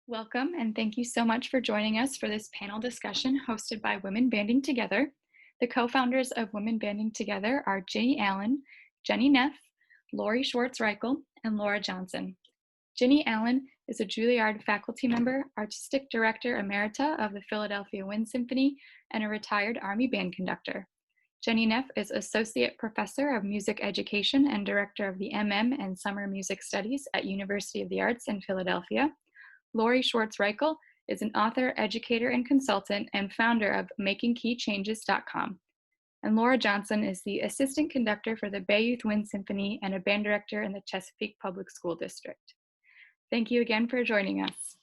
Welcome, and thank you so much for joining us for this panel discussion hosted by Women Banding Together. The co-founders of Women Banding Together are Ginny Allen, Jenny Neff, Lori Schwartz Reichl, and Laura Johnson. Ginny Allen is a Juilliard faculty member, artistic director emerita of the Philadelphia Wind Symphony, and a retired Army band conductor. Jenny Neff is associate professor of music education and director of the MM and Summer Music Studies at University of the Arts in Philadelphia. Lori Schwartz Reichl is an author, educator, and consultant, and founder of MakingKeyChanges.com. And Laura Johnson is the assistant conductor for the Bay Youth Wind Symphony and a band director in the Chesapeake Public School District. Thank you again for joining us.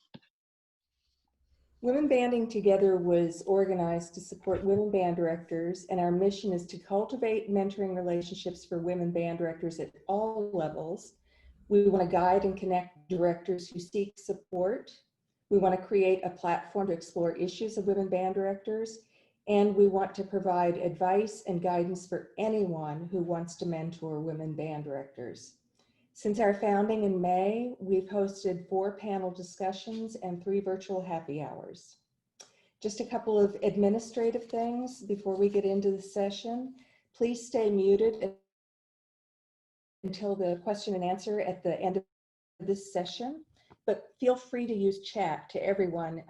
Women Banding Together was organized to support women band directors, and our mission is to cultivate mentoring relationships for women band directors at all levels. We want to guide and connect directors who seek support. We want to create a platform to explore issues of women band directors, and we want to provide advice and guidance for anyone who wants to mentor women band directors. Since our founding in May, we've hosted 4 panel discussions and 3 virtual happy hours. Just a couple of administrative things before we get into the session. Please stay muted until the question and answer at the end of this session, but feel free to use chat to everyone.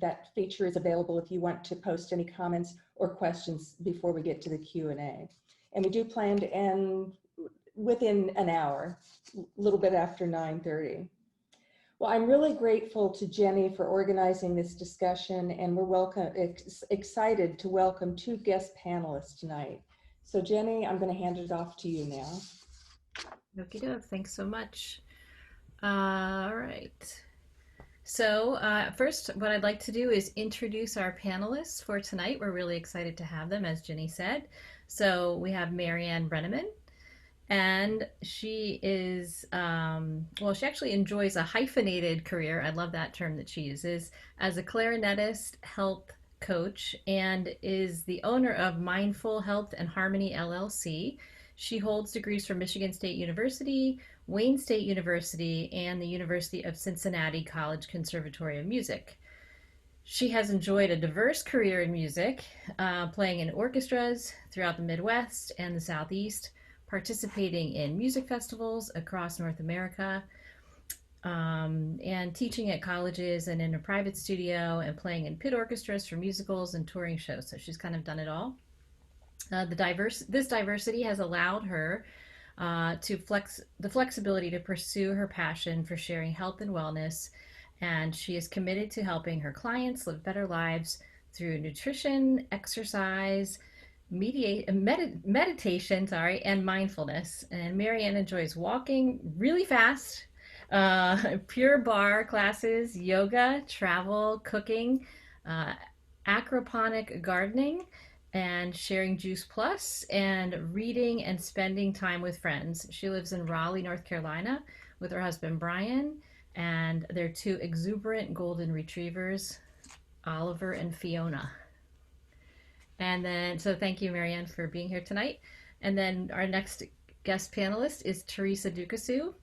That feature is available if you want to post any comments or questions before we get to the Q&A. And we do plan to end within an hour, a little bit after 9:30. Well, I'm really grateful to Jenny for organizing this discussion, and we're excited to welcome 2 guest panelists tonight. So Jenny, I'm going to hand it off to you now. Okie doke, thanks so much. All right. So first, what I'd like to do is introduce our panelists for tonight. We're really excited to have them, as Ginny said. So we have Marianne Brenneman, and she is, well, she actually enjoys a hyphenated career. I love that term that she uses, as a clarinetist, health coach, and is the owner of Mindful Health and Harmony LLC. She holds degrees from Michigan State University, Wayne State University, and the University of Cincinnati College Conservatory of Music. She has enjoyed a diverse career in music, playing in orchestras throughout the Midwest and the Southeast, participating in music festivals across North America, and teaching at colleges and in a private studio, and playing in pit orchestras for musicals and touring shows. So she's kind of done it all. This diversity has allowed her the flexibility to pursue her passion for sharing health and wellness, and she is committed to helping her clients live better lives through nutrition, exercise, meditation, and mindfulness. And Marianne enjoys walking really fast, pure barre classes, yoga, travel, cooking, aquaponic gardening, and sharing Juice Plus, and reading and spending time with friends. She lives in Raleigh, North Carolina, with her husband Brian, and their 2 exuberant golden retrievers, Oliver and Fiona. And then, so thank you, Marianne, for being here tonight. And then our next guest panelist is Teresa Dukasu.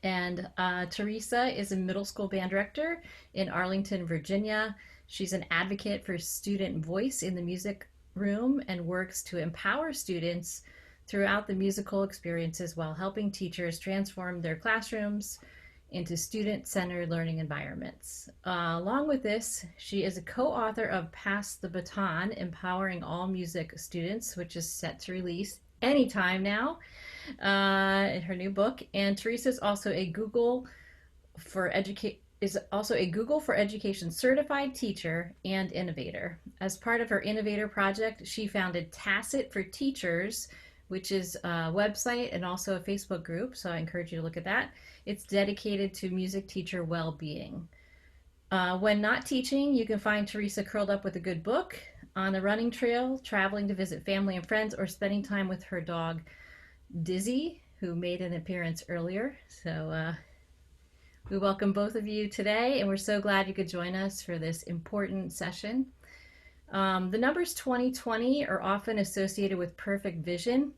And Teresa is a middle school band director in Arlington, Virginia. She's an advocate for student voice in the music room and works to empower students throughout the musical experiences while helping teachers transform their classrooms into student-centered learning environments. Along with this, she is a co-author of Pass the Baton, Empowering All Music Students, which is set to release anytime now, in her new book. And Teresa is also a Google for Education certified teacher and innovator. As part of her Innovator project, she founded Tacit for Teachers, which is a website and also a Facebook group, so I encourage you to look at that. It's dedicated to music teacher well-being. When not teaching, you can find Teresa curled up with a good book, on the running trail, traveling to visit family and friends, or spending time with her dog, Dizzy, who made an appearance earlier. So we welcome both of you today, and we're so glad you could join us for this important session. The numbers 2020 are often associated with perfect vision,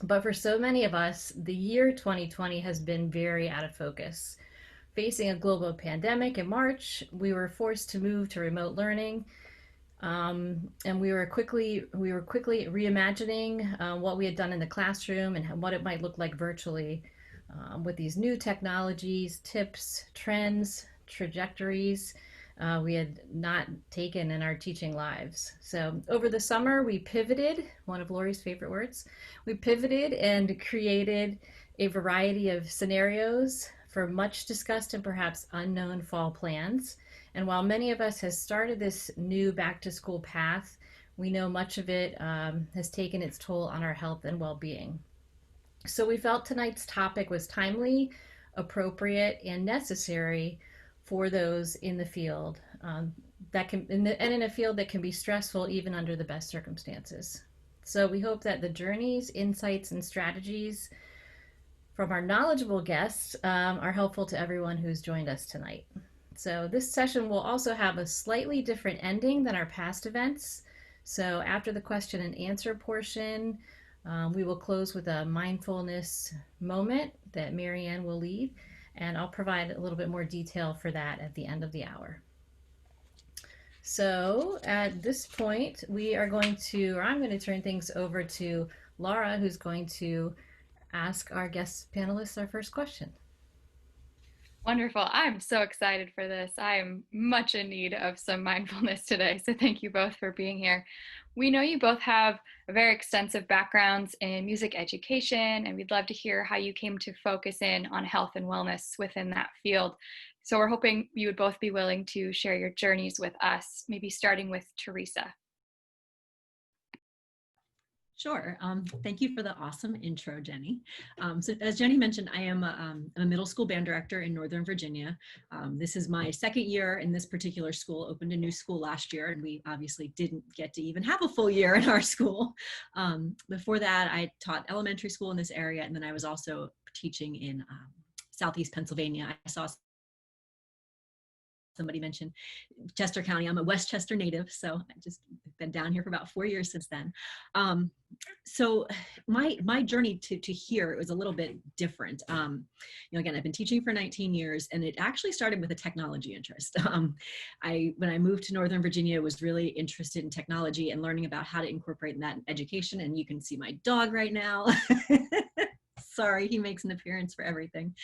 but for so many of us, the year 2020 has been very out of focus. Facing a global pandemic in March, we were forced to move to remote learning. And we were quickly reimagining what we had done in the classroom and what it might look like virtually with these new technologies, tips, trends, trajectories we had not taken in our teaching lives. So over the summer, we pivoted, one of Lori's favorite words, we pivoted and created a variety of scenarios for much discussed and perhaps unknown fall plans. And while many of us has started this new back to school path, we know much of it has taken its toll on our health and well-being. So we felt tonight's topic was timely, appropriate, and necessary for those in the field and in a field that can be stressful even under the best circumstances. So we hope that the journeys, insights, and strategies from our knowledgeable guests are helpful to everyone who's joined us tonight. So this session will also have a slightly different ending than our past events. So after the question and answer portion, we will close with a mindfulness moment that Marianne will lead, and I'll provide a little bit more detail for that at the end of the hour. So at this point, I'm going to turn things over to Laura, who's going to ask our guest panelists our first question. Wonderful. I'm so excited for this. I am much in need of some mindfulness today. So thank you both for being here. We know you both have very extensive backgrounds in music education, and we'd love to hear how you came to focus in on health and wellness within that field. So we're hoping you would both be willing to share your journeys with us, maybe starting with Teresa. Sure. Thank you for the awesome intro, Jenny. So as Jenny mentioned, I am a middle school band director in Northern Virginia. This is my second year in this particular school, opened a new school last year, and we obviously didn't get to even have a full year in our school. Before that, I taught elementary school in this area, and then I was also teaching in Southeast Pennsylvania. I saw somebody mentioned Chester County. I'm a Westchester native, so I've just been down here for about 4 years since then. So my journey to here was a little bit different. Again, I've been teaching for 19 years, and it actually started with a technology interest. When I moved to Northern Virginia, was really interested in technology and learning about how to incorporate that in education. And you can see my dog right now. Sorry, he makes an appearance for everything.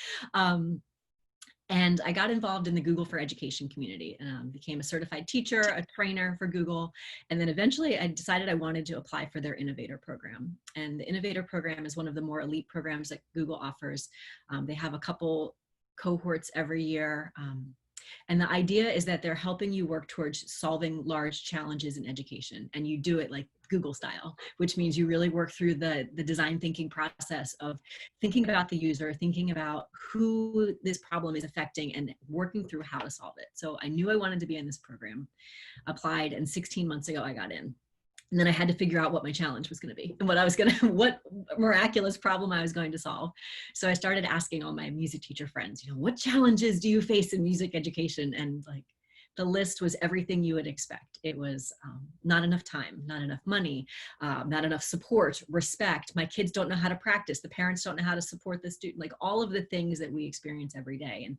And I got involved in the Google for Education community and became a certified teacher, a trainer for Google. And then eventually I decided I wanted to apply for their Innovator program. And the Innovator program is one of the more elite programs that Google offers. They have a couple cohorts every year. And the idea is that they're helping you work towards solving large challenges in education. And you do it like Google style, which means you really work through the design thinking process of thinking about the user, thinking about who this problem is affecting, and working through how to solve it. So I knew I wanted to be in this program, applied, and 16 months ago I got in. And then I had to figure out what my challenge was going to be and what miraculous problem I was going to solve. So I started asking all my music teacher friends, what challenges do you face in music education? And like the list was everything you would expect. It was not enough time, not enough money, not enough support, respect. My kids don't know how to practice. The parents don't know how to support the student, like all of the things that we experience every day. And,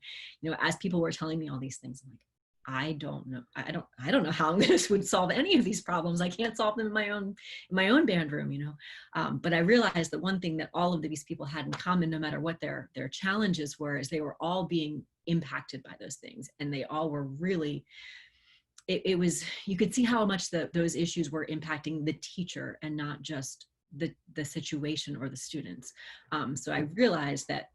as people were telling me all these things, I'm like, I don't know. I don't know how I'm going to solve any of these problems. I can't solve them in my own band room, But I realized that one thing that all of these people had in common, no matter what their challenges were, is they were all being impacted by those things, and they all were really. It was, you could see how much those issues were impacting the teacher and not just the situation or the students. So I realized that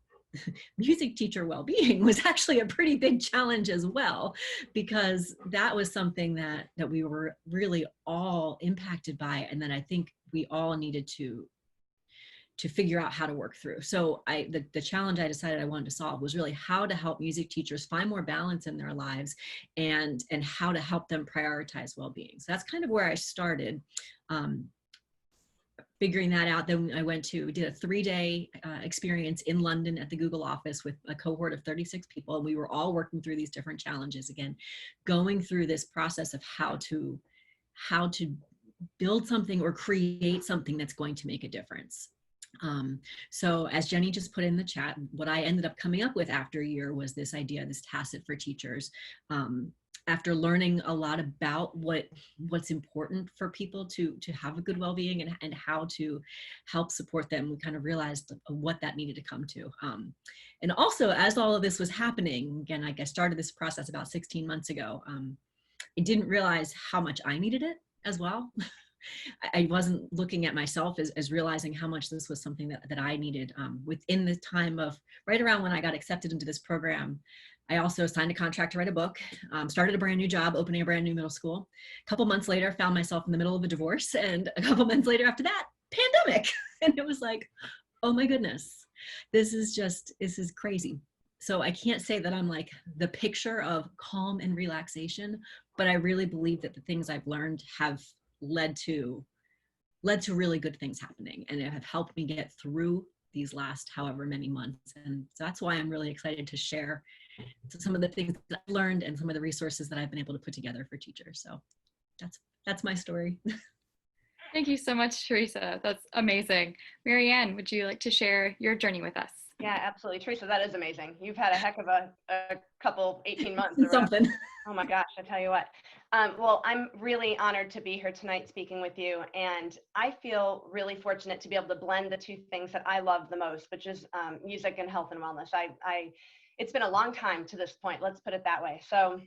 music teacher well-being was actually a pretty big challenge as well, because that was something that we were really all impacted by, and then I think we all needed to figure out how to work through. So the challenge I decided I wanted to solve was really how to help music teachers find more balance in their lives and how to help them prioritize well-being. So that's kind of where I started. Figuring that out, then I did a 3-day experience in London at the Google office with a cohort of 36 people. And we were all working through these different challenges, again, going through this process of how to build something or create something that's going to make a difference. So as Jenny just put in the chat, what I ended up coming up with after a year was this idea, this tacit for teachers. After learning a lot about what's important for people to have a good well-being and how to help support them, we kind of realized what that needed to come to. And also, as all of this was happening, again, like I started this process about 16 months ago, I didn't realize how much I needed it as well. I wasn't looking at myself as realizing how much this was something that I needed. Within the time of right around when I got accepted into this program, I also signed a contract to write a book, started a brand new job, opening a brand new middle school. A couple months later, found myself in the middle of a divorce. And a couple months later after that, pandemic. And it was like, oh my goodness, this is crazy. So I can't say that I'm like the picture of calm and relaxation, but I really believe that the things I've learned have led to really good things happening, and it have helped me get through these last however many months. And so that's why I'm really excited to share some of the things that I've learned and some of the resources that I've been able to put together for teachers. So that's my story. Thank you so much, Teresa. That's amazing. Marianne, would you like to share your journey with us? Yeah, absolutely. Teresa, that is amazing. You've had a heck of a couple 18 months. Something. Oh my gosh, I tell you what. Well, I'm really honored to be here tonight speaking with you. And I feel really fortunate to be able to blend the two things that I love the most, which is music and health and wellness. It's been a long time to this point, let's put it that way. So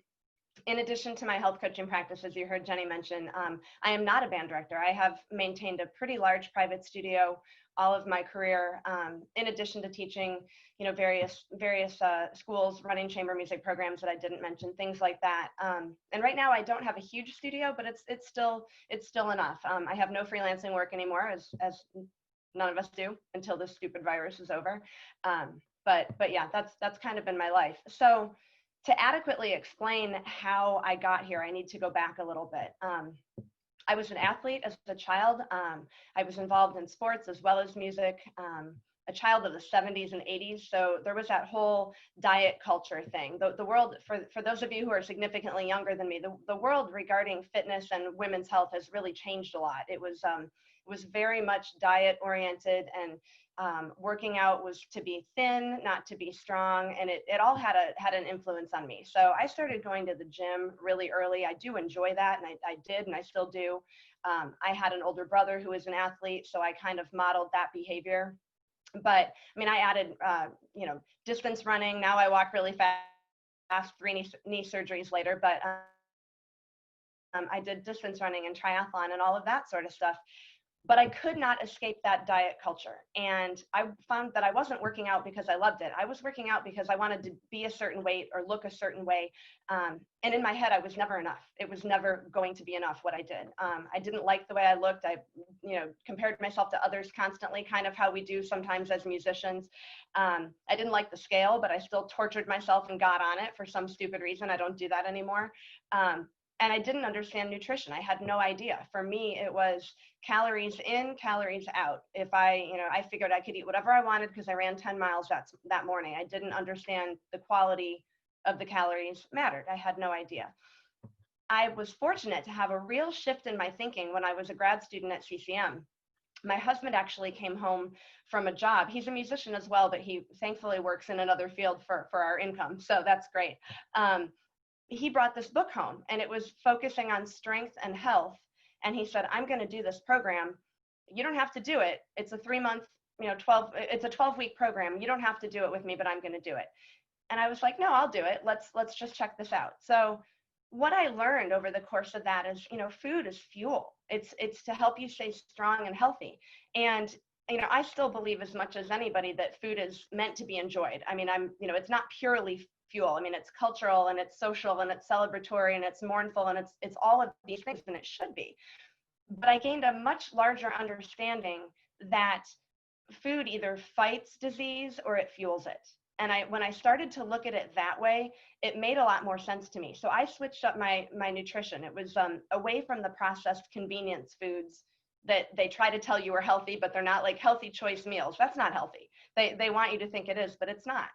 in addition to my health coaching practice, as you heard Jenny mention, I am not a band director. I have maintained a pretty large private studio all of my career, in addition to teaching, various schools, running chamber music programs that I didn't mention, things like that. And right now I don't have a huge studio, but it's still enough. I have no freelancing work anymore, as none of us do until this stupid virus is over. But yeah, that's kind of been my life. So to adequately explain how I got here, I need to go back a little bit. I was an athlete as a child. I was involved in sports as well as music, a child of the 70s and 80s. So there was that whole diet culture thing. The world, for those of you who are significantly younger than me, the world regarding fitness and women's health has really changed a lot. It was very much diet oriented, and working out was to be thin, not to be strong, and it all had an influence on me. So I started going to the gym really early. I do enjoy that, and I did, and I still do. I had an older brother who was an athlete, so I kind of modeled that behavior. But I mean, I added, distance running. Now I walk really fast, 3 knee surgeries later, but I did distance running and triathlon and all of that sort of stuff. But I could not escape that diet culture. And I found that I wasn't working out because I loved it. I was working out because I wanted to be a certain weight or look a certain way. And in my head, I was never enough. It was never going to be enough what I did. I didn't like the way I looked. I, compared myself to others constantly, kind of how we do sometimes as musicians. I didn't like the scale, but I still tortured myself and got on it for some stupid reason. I don't do that anymore. And I didn't understand nutrition. I had no idea. For me, it was calories in, calories out. If I figured I could eat whatever I wanted because I ran 10 miles that morning. I didn't understand the quality of the calories mattered. I had no idea. I was fortunate to have a real shift in my thinking when I was a grad student at CCM. My husband actually came home from a job. He's a musician as well, but he thankfully works in another field for our income. So that's great. He brought this book home, and it was focusing on strength and health. And he said, I'm going to do this program. You don't have to do it. It's a 3-month, it's a 12-week program. You don't have to do it with me, but I'm going to do it. And I was like, no, I'll do it. Let's just check this out. So what I learned over the course of that is, food is fuel. It's to help you stay strong and healthy. And I still believe as much as anybody that food is meant to be enjoyed. I mean, it's not purely fuel. I mean, it's cultural and it's social and it's celebratory and it's mournful and it's all of these things, and it should be. But I gained a much larger understanding that food either fights disease or it fuels it. And when I started to look at it that way, it made a lot more sense to me. So I switched up my nutrition. It was away from the processed convenience foods that they try to tell you are healthy, but they're not, like healthy choice meals. That's not healthy. They want you to think it is, but it's not,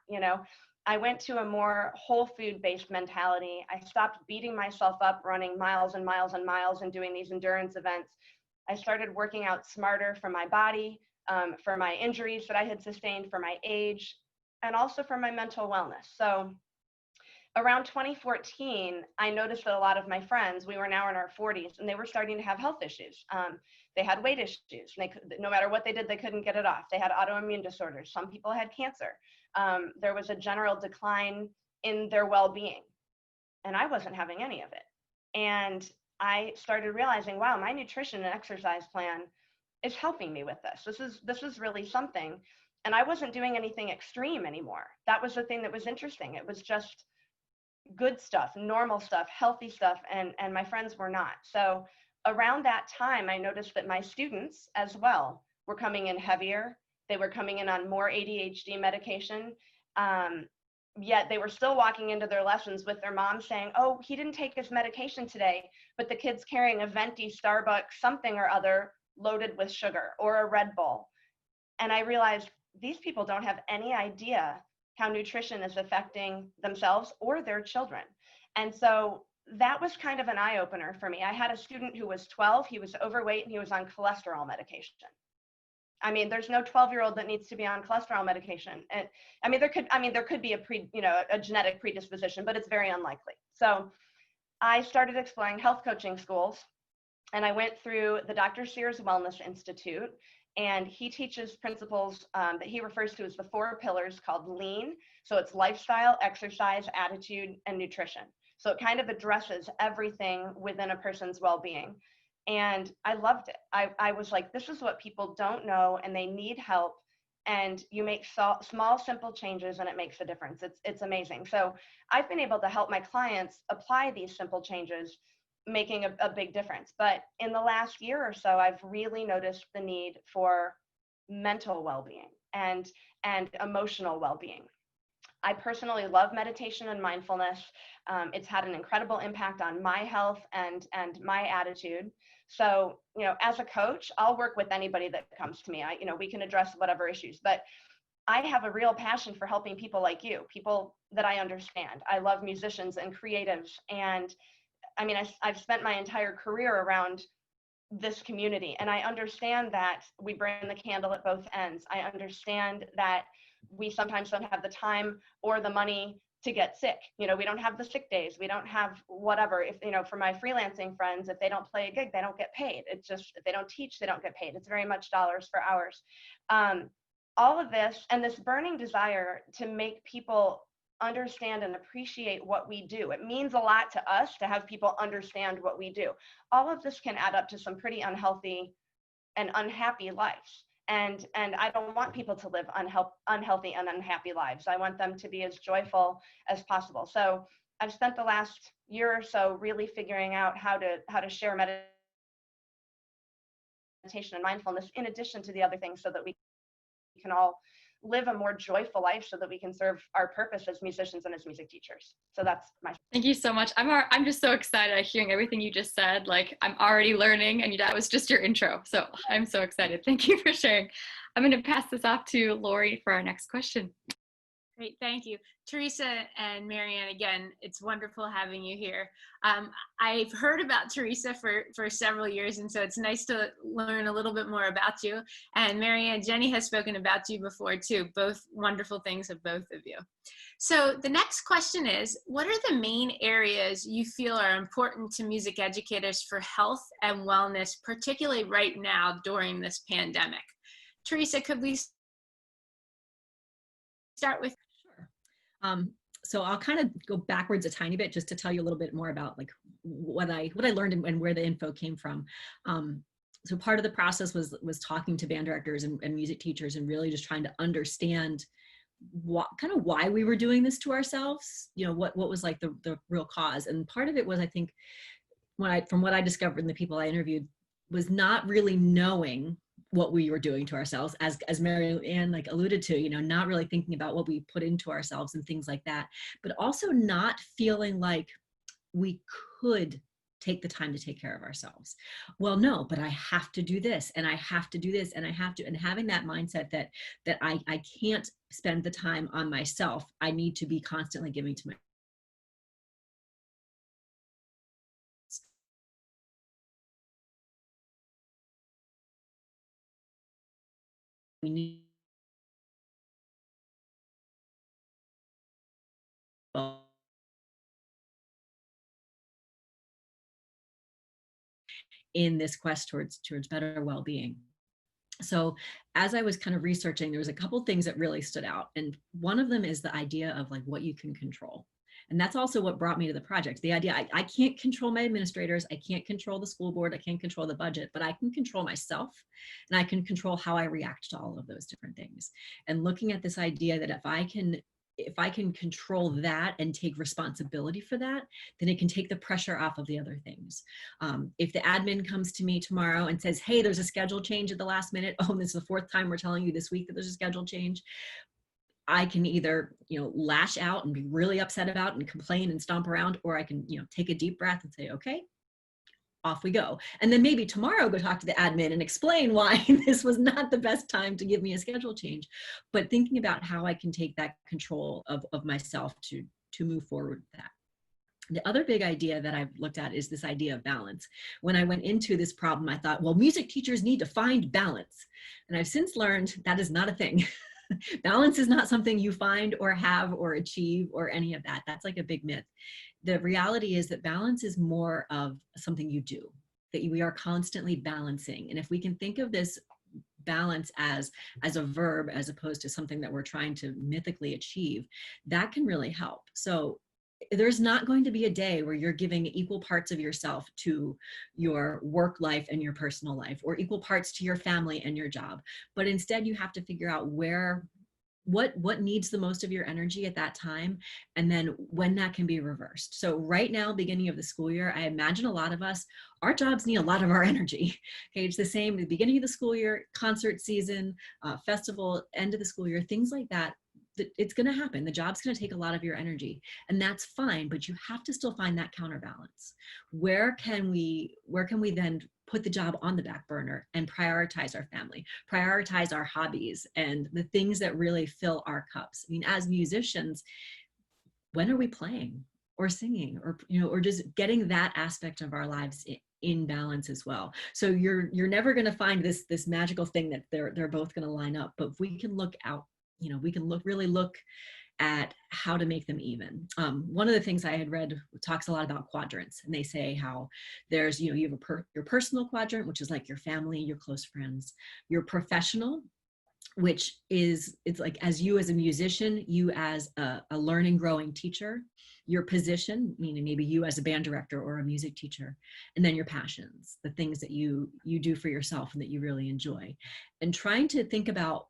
I went to a more whole food based mentality. I stopped beating myself up running miles and miles and miles and doing these endurance events. I started working out smarter for my body, for my injuries that I had sustained, for my age, and also for my mental wellness. So around 2014, I noticed that a lot of my friends, we were now in our 40s, and they were starting to have health issues. They had weight issues. No matter what they did, they couldn't get it off. They had autoimmune disorders. Some people had cancer. There was a general decline in their well-being, and I wasn't having any of it. And I started realizing, wow, my nutrition and exercise plan is helping me with this. This is really something. And I wasn't doing anything extreme anymore. That was the thing that was interesting. It was just good stuff, normal stuff, healthy stuff, and my friends were not. So around that time, I noticed that my students as well were coming in heavier. They were coming in on more ADHD medication. Yet they were still walking into their lessons with their mom saying, oh, he didn't take his medication today, but the kid's carrying a venti Starbucks something or other loaded with sugar or a Red Bull. And I realized these people don't have any idea how nutrition is affecting themselves or their children. And so that was kind of an eye-opener for me. I had a student who was 12, he was overweight, and he was on cholesterol medication. I mean, there's no 12-year-old that needs to be on cholesterol medication. And there could be a genetic predisposition, but it's very unlikely. So I started exploring health coaching schools, and I went through the Dr. Sears Wellness Institute, and he teaches principles that he refers to as the 4 pillars called LEAN. So it's lifestyle, exercise, attitude, and nutrition. So it kind of addresses everything within a person's well-being. And I loved it. I was like, this is what people don't know, and they need help. And you make small, simple changes, and it makes a difference. It's amazing. So I've been able to help my clients apply these simple changes, making a big difference. But in the last year or so, I've really noticed the need for mental well-being and emotional well-being. I personally love meditation and mindfulness. It's had an incredible impact on my health and my attitude. So, as a coach, I'll work with anybody that comes to me. We can address whatever issues, but I have a real passion for helping people like you, people that I understand. I love musicians and creatives. And I've spent my entire career around this community, and I understand that we burn the candle at both ends. I understand that we sometimes don't have the time or the money to get sick. We don't have the sick days. We don't have whatever. If, for my freelancing friends, if they don't play a gig, they don't get paid. It's just, if they don't teach, they don't get paid. It's very much dollars for hours. All of this and this burning desire to make people understand and appreciate what we do. It means a lot to us to have people understand what we do. All of this can add up to some pretty unhealthy and unhappy lives. And I don't want people to live unhealthy and unhappy lives. I want them to be as joyful as possible. So I've spent the last year or so really figuring out how to share meditation and mindfulness in addition to the other things, so that we can all live a more joyful life, so that we can serve our purpose as musicians and as music teachers. So that's my. Thank you so much. I'm just so excited hearing everything you just said. Like, I'm already learning, and that was just your intro. So I'm so excited. Thank you for sharing. I'm going to pass this off to Lori for our next question. Great, thank you. Teresa and Marianne, again, it's wonderful having you here. I've heard about Teresa for several years, and so it's nice to learn a little bit more about you. And Marianne, Jenny has spoken about you before too, both wonderful things of both of you. So the next question is, what are the main areas you feel are important to music educators for health and wellness, particularly right now during this pandemic? Teresa, could we start with? So I'll kind of go backwards a tiny bit just to tell you a little bit more about like what I learned and where the info came from. So part of the process was talking to band directors and music teachers, and really just trying to understand why we were doing this to ourselves. What was like the real cause. And part of it was, I think, from what I discovered in the people I interviewed, was not really knowing what we were doing to ourselves, as Marianne like alluded to, not really thinking about what we put into ourselves and things like that, but also not feeling like we could take the time to take care of ourselves. Well, no, but I have to do this, and I have to do this, and I have to, and having that mindset that I can't spend the time on myself. I need to be constantly giving to we need in this quest towards better well-being. So as I was kind of researching, there was a couple things that really stood out. And one of them is the idea of like what you can control. And that's also what brought me to the project. The idea, I can't control my administrators. I can't control the school board. I can't control the budget, but I can control myself, and I can control how I react to all of those different things. And looking at this idea that if I can control that and take responsibility for that, then it can take the pressure off of the other things. If the admin comes to me tomorrow and says, hey, there's a schedule change at the last minute. Oh, and this is the 4th time we're telling you this week that there's a schedule change. I can either, lash out and be really upset about and complain and stomp around, or I can, take a deep breath and say, okay, off we go. And then maybe tomorrow go talk to the admin and explain why this was not the best time to give me a schedule change. But thinking about how I can take that control of myself to move forward with that. The other big idea that I've looked at is this idea of balance. When I went into this problem, I thought, well, music teachers need to find balance. And I've since learned that is not a thing. Balance is not something you find or have or achieve or any of that. That's like a big myth. The reality is that balance is more of something you do, that we are constantly balancing. And if we can think of this balance as a verb, as opposed to something that we're trying to mythically achieve, that can really help. So there's not going to be a day where you're giving equal parts of yourself to your work life and your personal life, or equal parts to your family and your job. But instead you have to figure out what needs the most of your energy at that time, and then when that can be reversed. So right now, beginning of the school year, I imagine a lot of us, our jobs need a lot of our energy. Okay, it's the same at the beginning of the school year, concert season, festival, end of the school year, things like that. It's going to happen. The job's going to take a lot of your energy, and that's fine, but you have to still find that counterbalance. Where can we then put the job on the back burner and prioritize our family, prioritize our hobbies and the things that really fill our cups? I mean, as musicians, when are we playing or singing or just getting that aspect of our lives in balance as well? So you're never going to find this magical thing that they're both going to line up, but if we can look out, we can really look at how to make them even. One of the things I had read talks a lot about quadrants, and they say how there's, you have your personal quadrant, which is like your family, your close friends, your professional, which is, it's like as you as a musician, you as a learning, growing teacher, your position, meaning maybe you as a band director or a music teacher, and then your passions, the things that you do for yourself and that you really enjoy. And trying to think about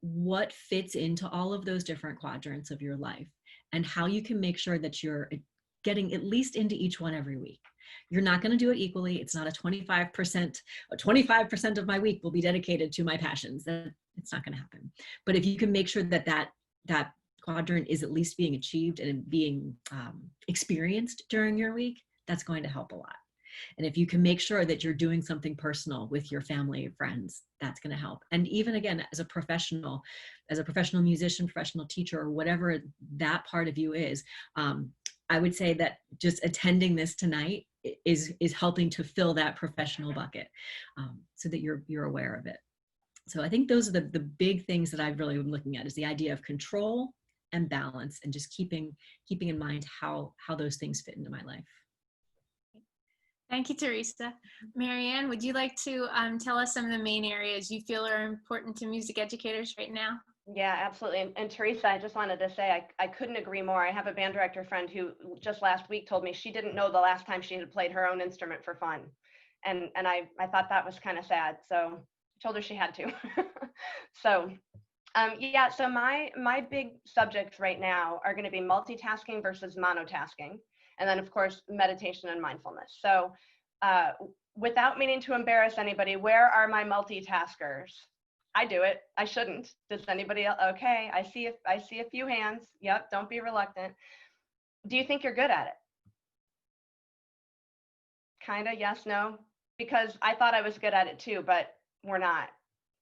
what fits into all of those different quadrants of your life and how you can make sure that you're getting at least into each one every week. You're not going to do it equally. It's not a 25% of my week will be dedicated to my passions. It's not going to happen. But if you can make sure that quadrant is at least being achieved and being experienced during your week, that's going to help a lot. And if you can make sure that you're doing something personal with your family, friends, that's going to help. And even again, as a professional musician, professional teacher, or whatever that part of you is, I would say that just attending this tonight is helping to fill that professional bucket, so that you're aware of it. So I think those are the big things that I've really been looking at, is the idea of control and balance, and just keeping in mind how those things fit into my life. Thank you, Teresa. Marianne, would you like to tell us some of the main areas you feel are important to music educators right now? Yeah, absolutely. And Teresa, I just wanted to say, I couldn't agree more. I have a band director friend who just last week told me she didn't know the last time she had played her own instrument for fun. And I thought that was kind of sad. So I told her she had to. So yeah, so my big subjects right now are going to be multitasking versus monotasking. And then, of course, meditation and mindfulness. So without meaning to embarrass anybody, where are my multitaskers? I do it. I shouldn't. Does anybody else? Okay, I see a few hands. Yep, don't be reluctant. Do you think you're good at it? Kind of, yes, no? Because I thought I was good at it too, but we're not.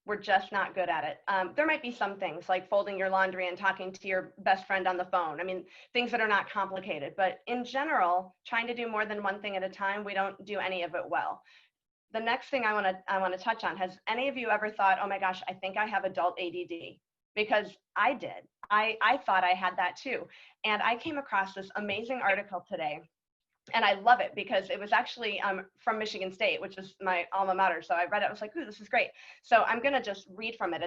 We're just not good at it. There might be some things like folding your laundry and talking to your best friend on the phone. I mean, things that are not complicated, but in general, trying to do more than one thing at a time, we don't do any of it well. the next thing I want to touch on, has any of you ever thought, oh my gosh, I think I have adult ADD? Because I did. I thought I had that too. And I came across this amazing article today, and I love it because it was actually from Michigan State, which is my alma mater. So I read it, I was like, ooh, this is great. So I'm gonna just read from it.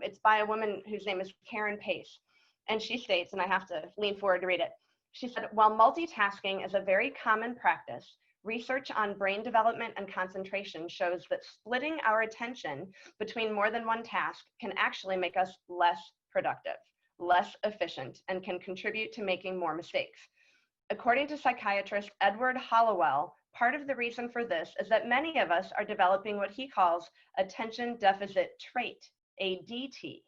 It's by a woman whose name is Karen Pace. And she states, and I have to lean forward to read it. She said, while multitasking is a very common practice, research on brain development and concentration shows that splitting our attention between more than one task can actually make us less productive, less efficient, and can contribute to making more mistakes. According to psychiatrist Edward Hallowell, part of the reason for this is that many of us are developing what he calls attention deficit trait, ADT.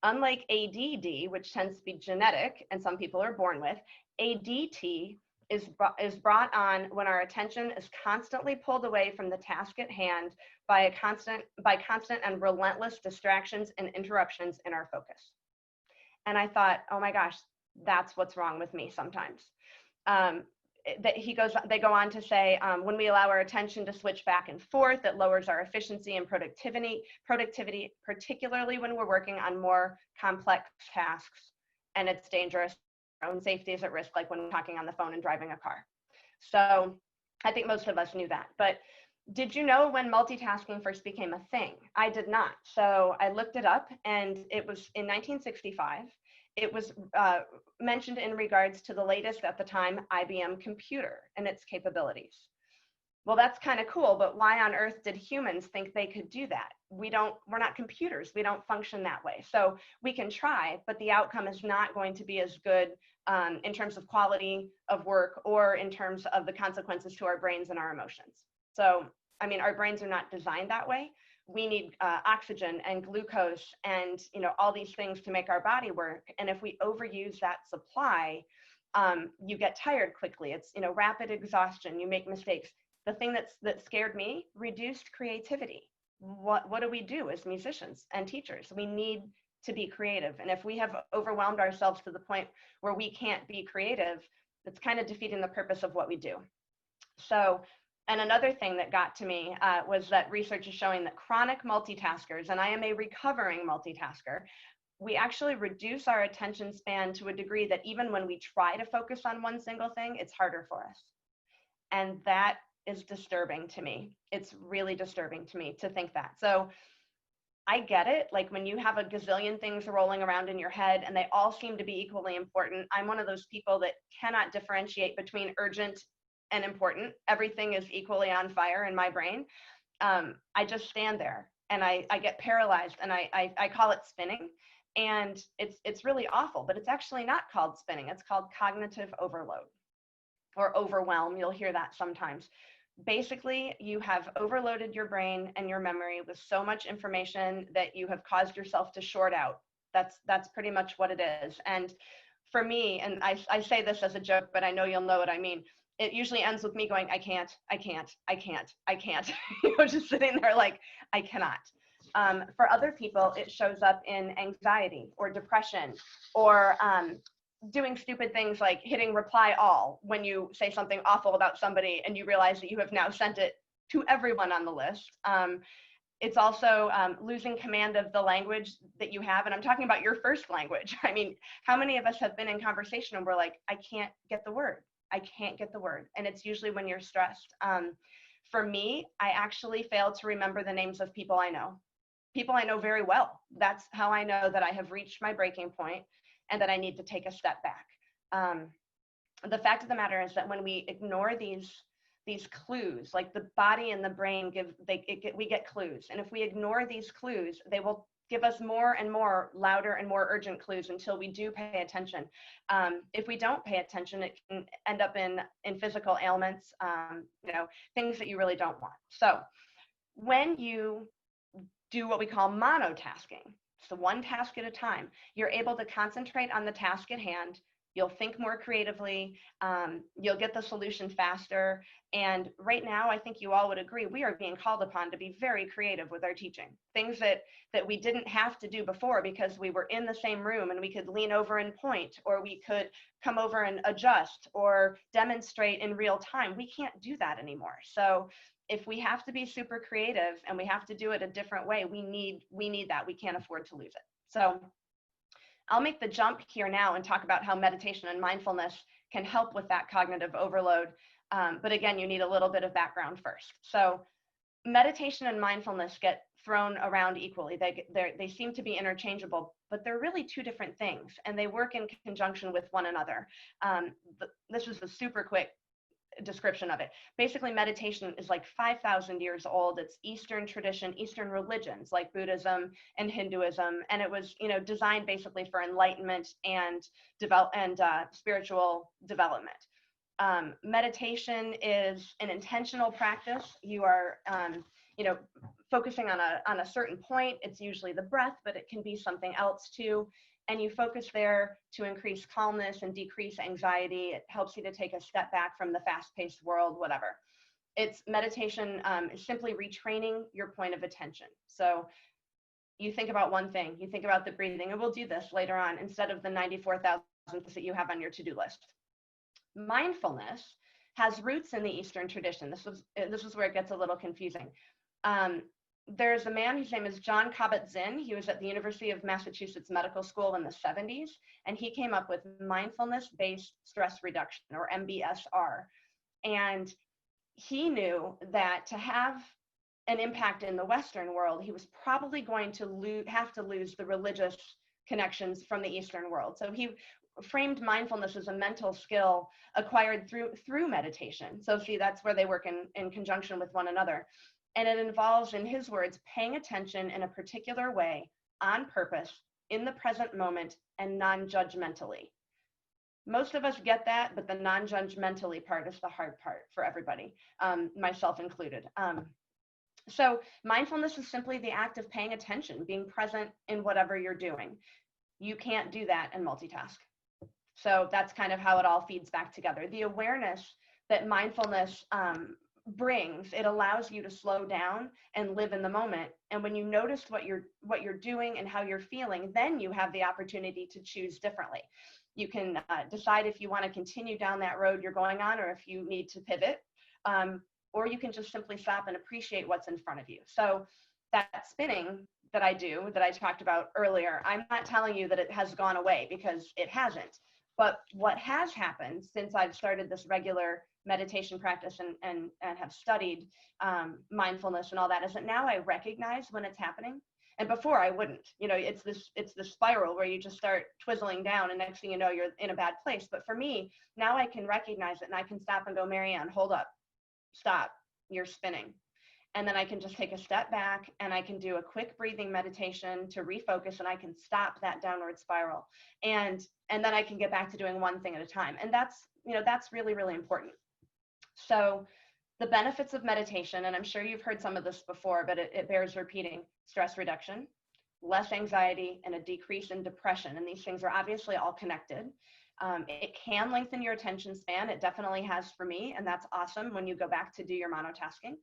Unlike ADD, which tends to be genetic and some people are born with, ADT is brought on when our attention is constantly pulled away from the task at hand by constant and relentless distractions and interruptions in our focus. And I thought, oh my gosh, that's what's wrong with me sometimes. They go on to say, when we allow our attention to switch back and forth, it lowers our efficiency and productivity, particularly when we're working on more complex tasks, and it's dangerous. Our own safety is at risk, like when we're talking on the phone and driving a car. So I think most of us knew that. But did you know when multitasking first became a thing? I did not. So I looked it up, and it was in 1965. It was mentioned in regards to the latest at the time IBM computer and its capabilities. Well, that's kind of cool, but why on earth did humans think they could do that? We're not computers. We don't function that way. So we can try, but the outcome is not going to be as good in terms of quality of work or in terms of the consequences to our brains and our emotions. So, I mean, our brains are not designed that way. We need oxygen and glucose and, all these things to make our body work. And if we overuse that supply, you get tired quickly. It's, rapid exhaustion. You make mistakes. The thing that scared me, reduced creativity. What do we do as musicians and teachers? We need to be creative. And if we have overwhelmed ourselves to the point where we can't be creative, it's kind of defeating the purpose of what we do. So, and another thing that got to me was that research is showing that chronic multitaskers, and I am a recovering multitasker, we actually reduce our attention span to a degree that even when we try to focus on one single thing, it's harder for us. And that is disturbing to me. It's really disturbing to me to think that. So I get it. Like when you have a gazillion things rolling around in your head and they all seem to be equally important. I'm one of those people that cannot differentiate between urgent and important. Everything is equally on fire in my brain. I just stand there and I get paralyzed, and I call it spinning. And it's really awful, but it's actually not called spinning. It's called cognitive overload or overwhelm. You'll hear that sometimes. Basically, you have overloaded your brain and your memory with so much information that you have caused yourself to short out. That's pretty much what it is. And for me, and I say this as a joke, but I know you'll know what I mean, it usually ends with me going, I can't, just sitting there like, I cannot. For other people, it shows up in anxiety or depression or doing stupid things like hitting reply all when you say something awful about somebody and you realize that you have now sent it to everyone on the list. It's also losing command of the language that you have. And I'm talking about your first language. I mean, how many of us have been in conversation and we're like, I can't get the word. I can't get the word. And it's usually when you're stressed. For me, I actually fail to remember the names of people I know. People I know very well. That's how I know that I have reached my breaking point and that I need to take a step back. The fact of the matter is that when we ignore these clues, like the body and the brain we get clues. And if we ignore these clues, they will give us more and more louder and more urgent clues until we do pay attention. If we don't pay attention, it can end up in physical ailments, things that you really don't want. So when you do what we call monotasking, so one task at a time, you're able to concentrate on the task at hand. You'll think more creatively. You'll get the solution faster. And right now, I think you all would agree, we are being called upon to be very creative with our teaching. Things that we didn't have to do before because we were in the same room and we could lean over and point, or we could come over and adjust or demonstrate in real time. We can't do that anymore. So if we have to be super creative and we have to do it a different way, we need that. We can't afford to lose it. So I'll make the jump here now and talk about how meditation and mindfulness can help with that cognitive overload. But again, you need a little bit of background first. So meditation and mindfulness get thrown around equally. They seem to be interchangeable, but they're really two different things, and they work in conjunction with one another. This is a super quick description of it. Basically, meditation is like 5,000 years old. It's Eastern tradition, Eastern religions like Buddhism and Hinduism, and it was, designed basically for enlightenment and spiritual development. Meditation is an intentional practice. You are, focusing on a certain point. It's usually the breath, but it can be something else too. And you focus there to increase calmness and decrease anxiety. It helps you to take a step back from the fast-paced world, whatever. It's meditation is simply retraining your point of attention. So you think about one thing, you think about the breathing, and we'll do this later on instead of the 94,000 that you have on your to-do list. Mindfulness has roots in the Eastern tradition. This is where it gets a little confusing. There's a man whose name is John Kabat-Zinn. He was at the University of Massachusetts Medical School in the 70s, and he came up with mindfulness-based stress reduction, or MBSR. And he knew that to have an impact in the Western world, he was probably going to have to lose the religious connections from the Eastern world. So he framed mindfulness as a mental skill acquired through meditation. So see, that's where they work in conjunction with one another. And it involves, in his words, paying attention in a particular way, on purpose, in the present moment, and non-judgmentally. Most of us get that, but the non-judgmentally part is the hard part for everybody, myself included. So mindfulness is simply the act of paying attention, being present in whatever you're doing. You can't do that and multitask. So that's kind of how it all feeds back together. The awareness that mindfulness brings, it allows you to slow down and live in the moment. And when you notice what you're doing and how you're feeling, then you have the opportunity to choose differently. You can decide if you want to continue down that road you're going on, or if you need to pivot, or you can just simply stop and appreciate what's in front of you. So that spinning that I do, that I talked about earlier, I'm not telling you that it has gone away, because it hasn't. But what has happened since I've started this regular meditation practice and have studied mindfulness and all that is that now I recognize when it's happening. And before I wouldn't. It's this spiral where you just start twizzling down, and next thing you know, you're in a bad place. But for me, now I can recognize it, and I can stop and go, Marianne, hold up, stop, you're spinning. And then I can just take a step back, and I can do a quick breathing meditation to refocus, and I can stop that downward spiral. And then I can get back to doing one thing at a time. And that's really, really important. So the benefits of meditation, and I'm sure you've heard some of this before, but it bears repeating: stress reduction, less anxiety, and a decrease in depression. And these things are obviously all connected. It can lengthen your attention span. It definitely has for me, and that's awesome when you go back to do your monotasking.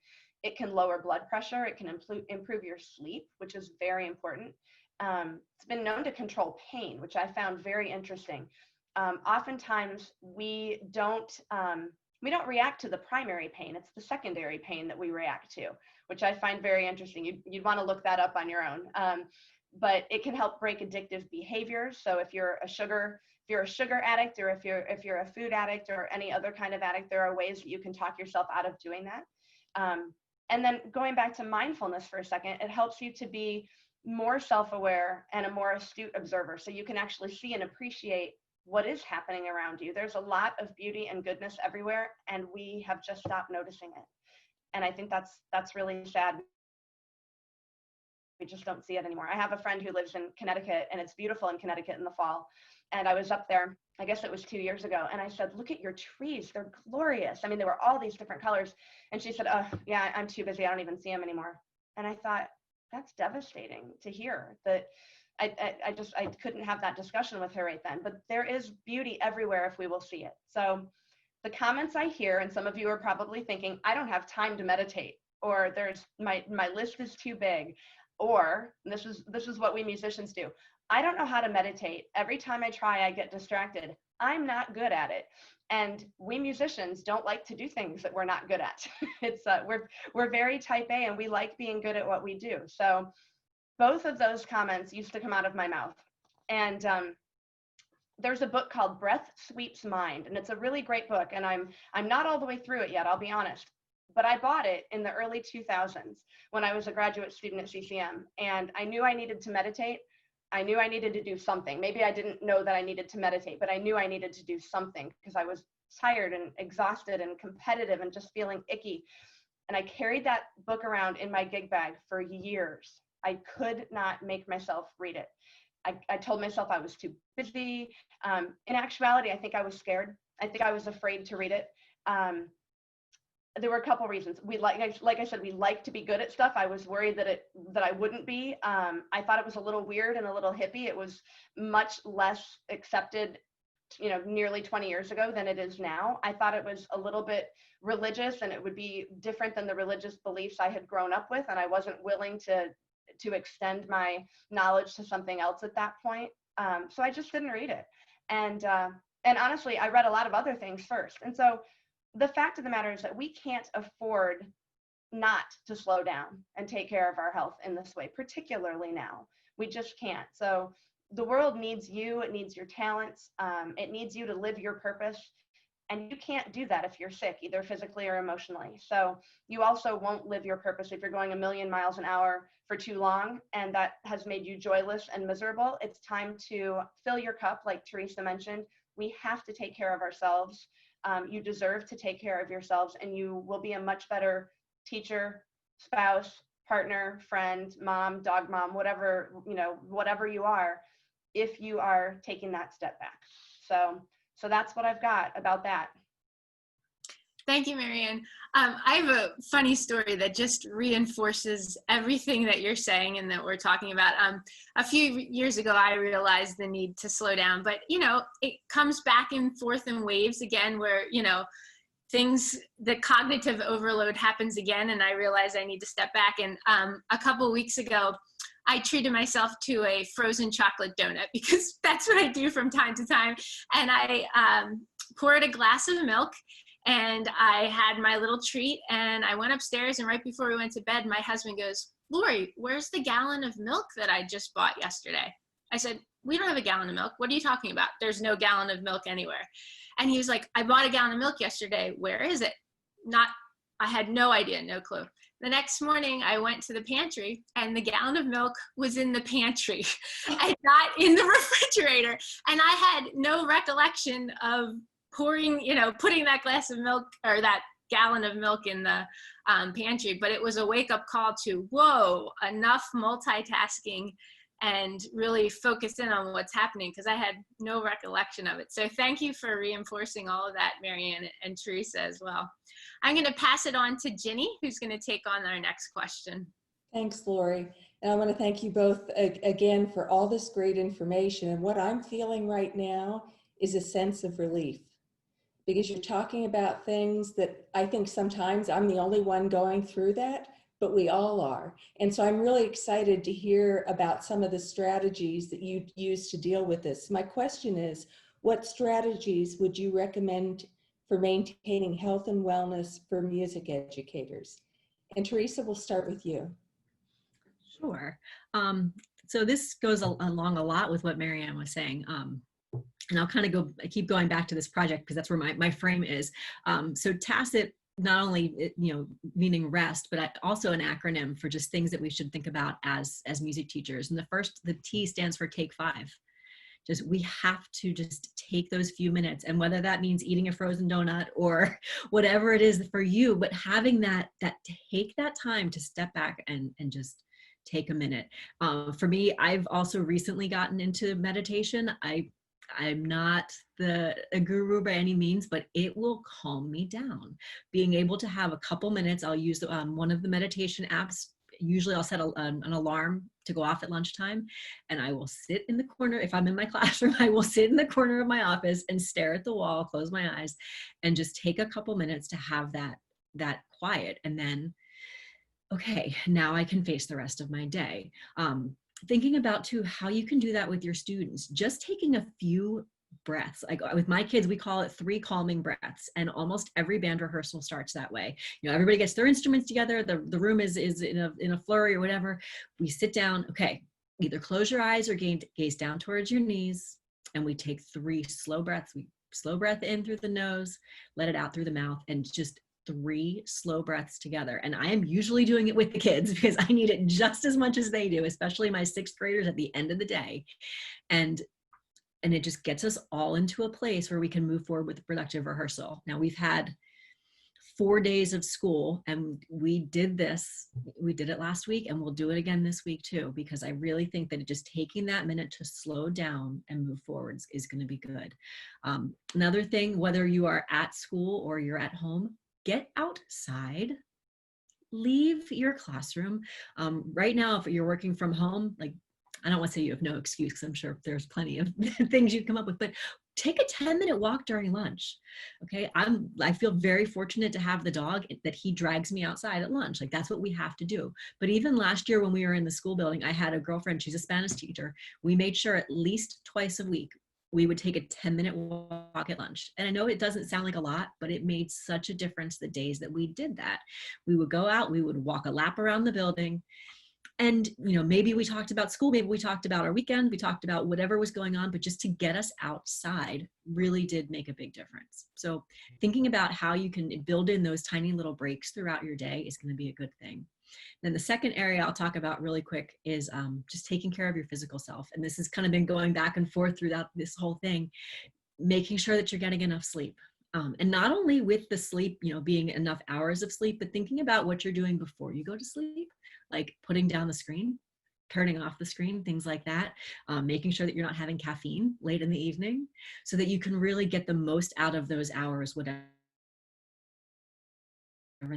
It can lower blood pressure. It can improve your sleep, which is very important. It's been known to control pain, which I found very interesting. Oftentimes we don't react to the primary pain. It's the secondary pain that we react to, which I find very interesting. You'd want to look that up on your own. But it can help break addictive behaviors. So if you're a sugar addict, or if you're a food addict or any other kind of addict, there are ways that you can talk yourself out of doing that. And then going back to mindfulness for a second, it helps you to be more self-aware and a more astute observer. So you can actually see and appreciate what is happening around you. There's a lot of beauty and goodness everywhere, and we have just stopped noticing it. And I think that's really sad. We just don't see it anymore. I have a friend who lives in Connecticut, and it's beautiful in Connecticut in the fall. And I was up there, I guess it was 2 years ago, and I said, look at your trees, they're glorious. I mean, they were all these different colors. And she said, oh yeah, I'm too busy, I don't even see them anymore. And I thought, that's devastating to hear. That I couldn't have that discussion with her right then. But there is beauty everywhere if we will see it. So the comments I hear, and some of you are probably thinking, I don't have time to meditate, or there's my list is too big, or this is what we musicians do. I don't know how to meditate. Every time I try, I get distracted. I'm not good at it. And we musicians don't like to do things that we're not good at. It's we're very type A, and we like being good at what we do. So both of those comments used to come out of my mouth. And there's a book called Breath Sweeps Mind, and it's a really great book. And I'm not all the way through it yet, I'll be honest. But I bought it in the early 2000s when I was a graduate student at CCM, and I knew I needed to meditate. I knew I needed to do something. Maybe I didn't know that I needed to meditate, but I knew I needed to do something because I was tired and exhausted and competitive and just feeling icky. And I carried that book around in my gig bag for years. I could not make myself read it. I told myself I was too busy. In actuality, I think I was scared. I think I was afraid to read it. There were a couple reasons. Like I said, we like to be good at stuff. I was worried that I wouldn't be. I thought it was a little weird and a little hippie. It was much less accepted, nearly 20 years ago than it is now. I thought it was a little bit religious, and it would be different than the religious beliefs I had grown up with, and I wasn't willing to extend my knowledge to something else at that point. So I just didn't read it. And honestly, I read a lot of other things first. And so the fact of the matter is that we can't afford not to slow down and take care of our health in this way, particularly now. We just can't. So the world needs you. It needs your talents. It needs you to live your purpose. And you can't do that if you're sick, either physically or emotionally. So you also won't live your purpose if you're going a million miles an hour for too long, and that has made you joyless and miserable. It's time to fill your cup, like Teresa mentioned. We have to take care of ourselves. You deserve to take care of yourselves, and you will be a much better teacher, spouse, partner, friend, mom, dog mom, whatever you are, if you are taking that step back. So that's what I've got about that. Thank you, Marianne. I have a funny story that just reinforces everything that you're saying and that we're talking about. A few years ago, I realized the need to slow down, but it comes back and forth in waves again, where the cognitive overload happens again, and I realize I need to step back. And a couple of weeks ago, I treated myself to a frozen chocolate donut because that's what I do from time to time. And I poured a glass of milk, and I had my little treat, and I went upstairs, and right before we went to bed, my husband goes, "Lori, where's the gallon of milk that I just bought yesterday?" I said, "We don't have a gallon of milk. What are you talking about? There's no gallon of milk anywhere." And he was like, "I bought a gallon of milk yesterday. Where is it?" I had no idea, no clue. The next morning, I went to the pantry, and the gallon of milk was in the pantry and not in the refrigerator. And I had no recollection of putting that glass of milk or that gallon of milk in the pantry. But it was a wake-up call to, whoa, enough multitasking and really focus in on what's happening, because I had no recollection of it. So thank you for reinforcing all of that, Marianne and Teresa as well. I'm going to pass it on to Ginny, who's going to take on our next question. Thanks, Lori. And I want to thank you both again for all this great information. And what I'm feeling right now is a sense of relief, because you're talking about things that I think sometimes I'm the only one going through that, but we all are. And so I'm really excited to hear about some of the strategies that you use to deal with this. My question is, what strategies would you recommend for maintaining health and wellness for music educators? And Teresa, we'll start with you. Sure. So this goes along a lot with what Marianne was saying. And I'll kind of keep going back to this project because that's where my frame is. So TACIT, not only meaning rest, but also an acronym for just things that we should think about as music teachers. And the T stands for Take 5. Just we have to just take those few minutes, and whether that means eating a frozen donut or whatever it is for you, but having that take that time to step back and just take a minute. For me, I've also recently gotten into meditation. I'm not a guru by any means, but it will calm me down. Being able to have a couple minutes, I'll use one of the meditation apps. Usually I'll set an alarm to go off at lunchtime, and I will sit in the corner. If I'm in my classroom, I will sit in the corner of my office and stare at the wall, close my eyes, and just take a couple minutes to have that quiet. And then, okay, now I can face the rest of my day. Thinking about too how you can do that with your students, just taking a few breaths. Like with my kids, we call it 3 calming breaths, and almost every band rehearsal starts that way. You know, everybody gets their instruments together. The room is in a flurry or whatever. We sit down. Okay, either close your eyes or gaze down towards your knees, and we take 3 slow breaths. We slow breath in through the nose, let it out through the mouth, and just 3 slow breaths together. And I am usually doing it with the kids because I need it just as much as they do, especially my 6th graders at the end of the day. And it just gets us all into a place where we can move forward with productive rehearsal. Now, we've had 4 days of school, and we did it last week, and we'll do it again this week too, because I really think that just taking that minute to slow down and move forwards is going to be good. Another thing, whether you are at school or you're at home, get outside. Leave your classroom. Right now, if you're working from home, like, I don't want to say you have no excuse, because I'm sure there's plenty of things you come up with, but take a 10-minute walk during lunch. Okay. I feel very fortunate to have the dog that he drags me outside at lunch. Like, that's what we have to do. But even last year when we were in the school building, I had a girlfriend, she's a Spanish teacher. We made sure at least twice a week we would take a 10-minute walk at lunch. And I know it doesn't sound like a lot, but it made such a difference the days that we did that. We would go out, we would walk a lap around the building. And, you know, maybe we talked about school, maybe we talked about our weekend, we talked about whatever was going on, but just to get us outside really did make a big difference. So thinking about how you can build in those tiny little breaks throughout your day is going to be a good thing. Then the second area I'll talk about really quick is just taking care of your physical self. And this has kind of been going back and forth throughout this whole thing, making sure that you're getting enough sleep. And not only with the sleep, you know, being enough hours of sleep, but thinking about what you're doing before you go to sleep, like putting down the screen, turning off the screen, things like that, making sure that you're not having caffeine late in the evening so that you can really get the most out of those hours, whatever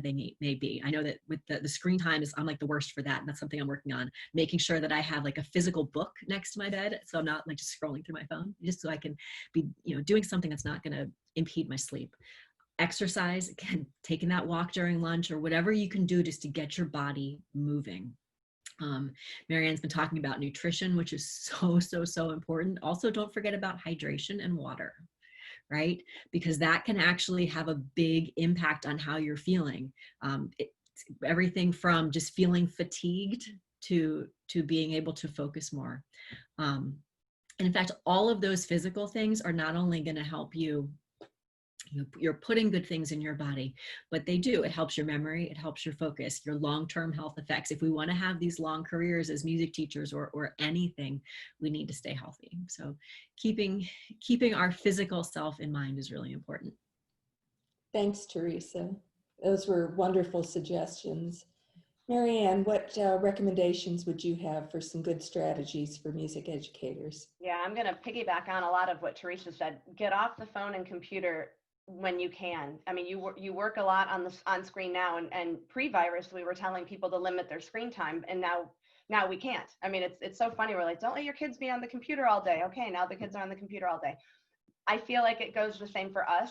they may be. I know that with the screen time I'm like the worst for that. And that's something I'm working on, making sure that I have like a physical book next to my bed. So I'm not like just scrolling through my phone, just so I can be, you know, doing something that's not going to impede my sleep. Exercise, again, taking that walk during lunch or whatever you can do just to get your body moving. Marianne's been talking about nutrition, which is so important. Also, don't forget about hydration and water, right? Because that can actually have a big impact on how you're feeling. Everything from just feeling fatigued to being able to focus more. And in fact, all of those physical things are not only going to help you, you're putting good things in your body, but they do. It helps your memory. It helps your focus, your long-term health effects. If we want to have these long careers as music teachers or anything, we need to stay healthy. So keeping our physical self in mind is really important. Thanks, Teresa. Those were wonderful suggestions. Marianne, what recommendations would you have for some good strategies for music educators? Yeah, I'm going to piggyback on a lot of what Teresa said. Get off the phone and computer when you can. I mean, you work a lot on screen now, and pre-virus we were telling people to limit their screen time, and now we can't. I mean, it's so funny. We're like, don't let your kids be on the computer all day. Okay, now the kids are on the computer all day. I feel like it goes the same for us.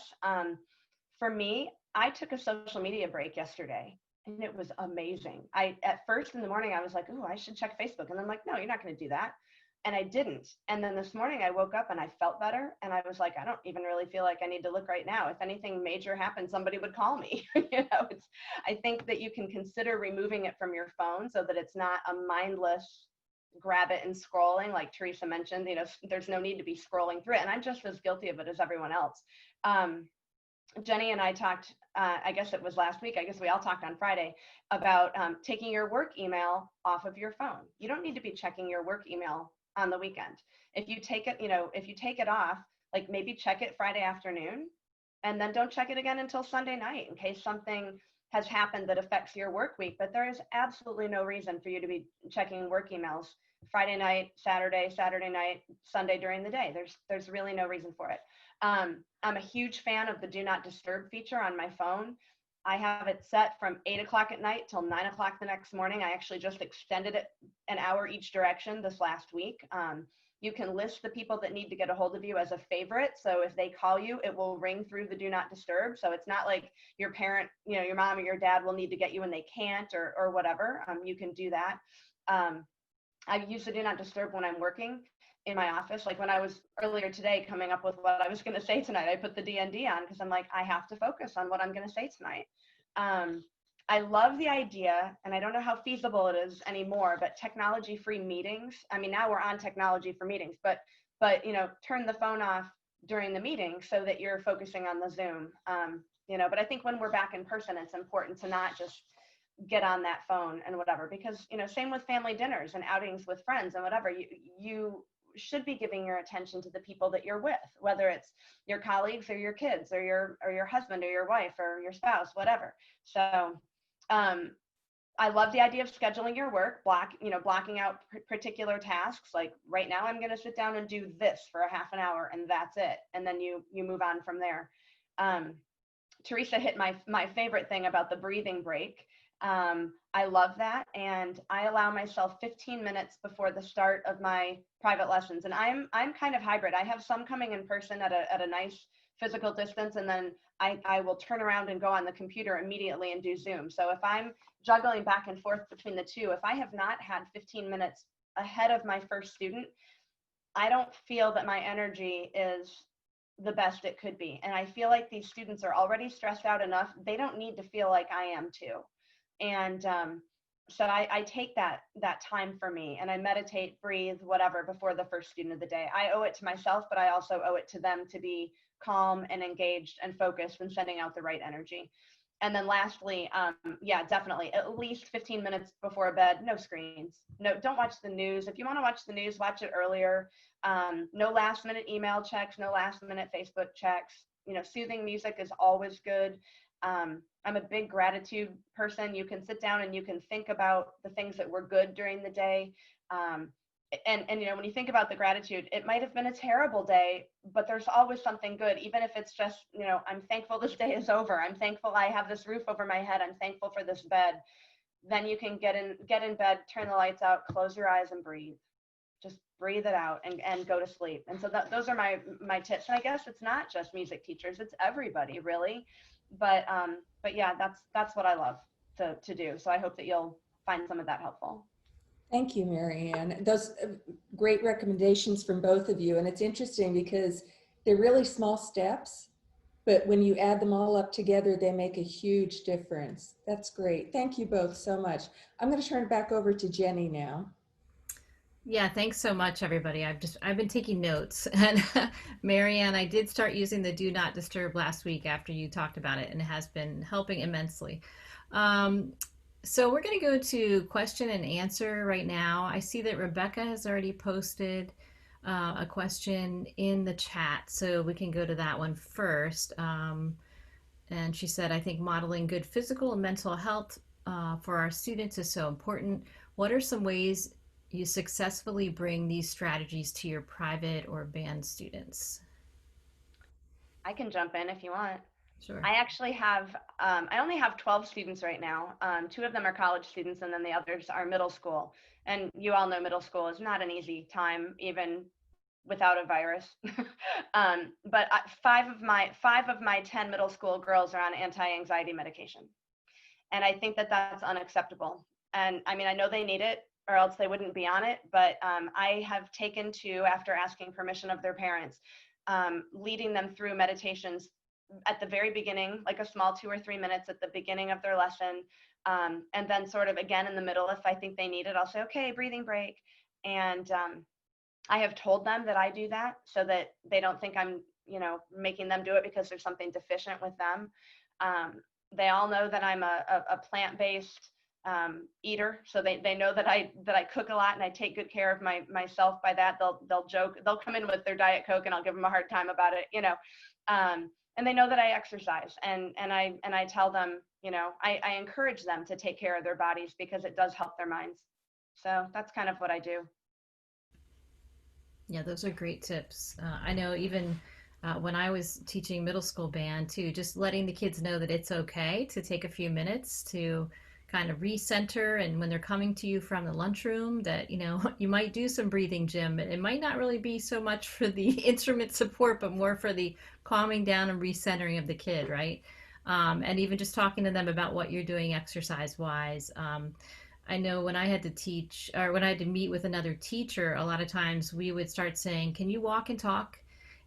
For me, I took a social media break yesterday, and it was amazing. At first in the morning, I was like, oh, I should check Facebook. And I'm like, no, you're not going to do that. And I didn't. And then this morning I woke up and I felt better. And I was like, I don't even really feel like I need to look right now. If anything major happened, somebody would call me. I think that you can consider removing it from your phone so that it's not a mindless grab it and scrolling. Like Teresa mentioned, there's no need to be scrolling through it. And I'm just as guilty of it as everyone else. Jenny and I talked, I guess it was last week, I guess we all talked on Friday, about taking your work email off of your phone. You don't need to be checking your work email on the weekend. If you take it off, like maybe check it Friday afternoon, and then don't check it again until Sunday night in case something has happened that affects your work week. But there is absolutely no reason for you to be checking work emails Friday night, Saturday night, Sunday during the day. There's really no reason for it. I'm a huge fan of the Do Not Disturb feature on my phone. I have it set from 8 o'clock at night till 9 o'clock the next morning. I actually just extended it an hour each direction this last week. You can list the people that need to get a hold of you as a favorite. So if they call you, it will ring through the Do Not Disturb. So it's not like your parent, your mom or your dad will need to get you when they can't or whatever. You can do that. I use the Do Not Disturb when I'm working. in my office. Like when I was earlier today coming up with what I was going to say tonight, I put the DND on because I'm like, I have to focus on what I'm going to say tonight. I love the idea, and I don't know how feasible it is anymore, but technology-free meetings. I mean, now we're on technology for meetings, but you know, turn the phone off during the meeting so that you're focusing on the Zoom. You know, but I think when we're back in person, it's important to not just get on that phone and whatever, because, you know, same with family dinners and outings with friends and whatever, you should be giving your attention to the people that you're with, whether it's your colleagues or your kids or your husband or your wife or your spouse, whatever. So I love the idea of scheduling your work, blocking out particular tasks. Like right now, I'm going to sit down and do this for a half an hour, and that's it. And then you move on from there. Teresa hit my favorite thing about the breathing break. I love that, and I allow myself 15 minutes before the start of my private lessons. And I'm kind of hybrid. I have some coming in person at a nice physical distance, and then I will turn around and go on the computer immediately and do Zoom. So if I'm juggling back and forth between the two, if I have not had 15 minutes ahead of my first student, I don't feel that my energy is the best it could be. And I feel like these students are already stressed out enough. They don't need to feel like I am too. And so I take that time for me, and I meditate, breathe, whatever, before the first student of the day. I owe it to myself, but I also owe it to them to be calm and engaged and focused and sending out the right energy. And then lastly, yeah, definitely at least 15 minutes before bed, no screens. No, don't watch the news. If you want to watch the news, watch it earlier. No last minute email checks, no last minute Facebook checks. You know, soothing music is always good. I'm a big gratitude person. You can sit down and you can think about the things that were good during the day. And you know, when you think about the gratitude, it might have been a terrible day, but there's always something good, even if it's just, you know, I'm thankful this day is over. I'm thankful I have this roof over my head. I'm thankful for this bed. Then you can get in bed, turn the lights out, close your eyes and breathe. Just breathe it out and go to sleep. And so those are my tips. And I guess it's not just music teachers, it's everybody really. But yeah, that's what I love to do. So I hope that you'll find some of that helpful. Thank you, Marianne. Those great recommendations from both of you. And it's interesting because they're really small steps, but when you add them all up together, they make a huge difference. That's great. Thank you both so much. I'm going to turn it back over to Jenny now. Yeah, thanks so much, everybody. I've been taking notes. And Marianne, I did start using the Do Not Disturb last week after you talked about it, and it has been helping immensely. So we're going to go to question and answer right now. I see that Rebecca has already posted a question in the chat, so we can go to that one first. And she said, I think modeling good physical and mental health for our students is so important. What are some ways you successfully bring these strategies to your private or band students? I can jump in if you want. Sure. I actually have, I only have 12 students right now. 2 of them are college students, and then the others are middle school. And you all know middle school is not an easy time, even without a virus. But 5 of my 10 middle school girls are on anti-anxiety medication. And I think that that's unacceptable. And I mean, I know they need it, or else they wouldn't be on it. But I have taken to, after asking permission of their parents, leading them through meditations at the very beginning, like a small 2 or 3 minutes at the beginning of their lesson. And then sort of again in the middle, if I think they need it, I'll say, okay, breathing break. And I have told them that I do that so that they don't think I'm, you know, making them do it because there's something deficient with them. They all know that I'm a plant-based eater, so they know that I cook a lot and I take good care of myself by that. They'll joke, they'll come in with their Diet Coke and I'll give them a hard time about it, you know. And they know that I exercise, and I tell them, you know, I encourage them to take care of their bodies because it does help their minds. So that's kind of what I do. Yeah, those are great tips. I know even when I was teaching middle school band too, just letting the kids know that it's okay to take a few minutes to kind of recenter, and when they're coming to you from the lunchroom, that, you know, you might do some breathing gym. It might not really be so much for the instrument support, but more for the calming down and recentering of the kid, right? And even just talking to them about what you're doing exercise wise. I know when I had to teach or when I had to meet with another teacher, a lot of times we would start saying, "Can you walk and talk?"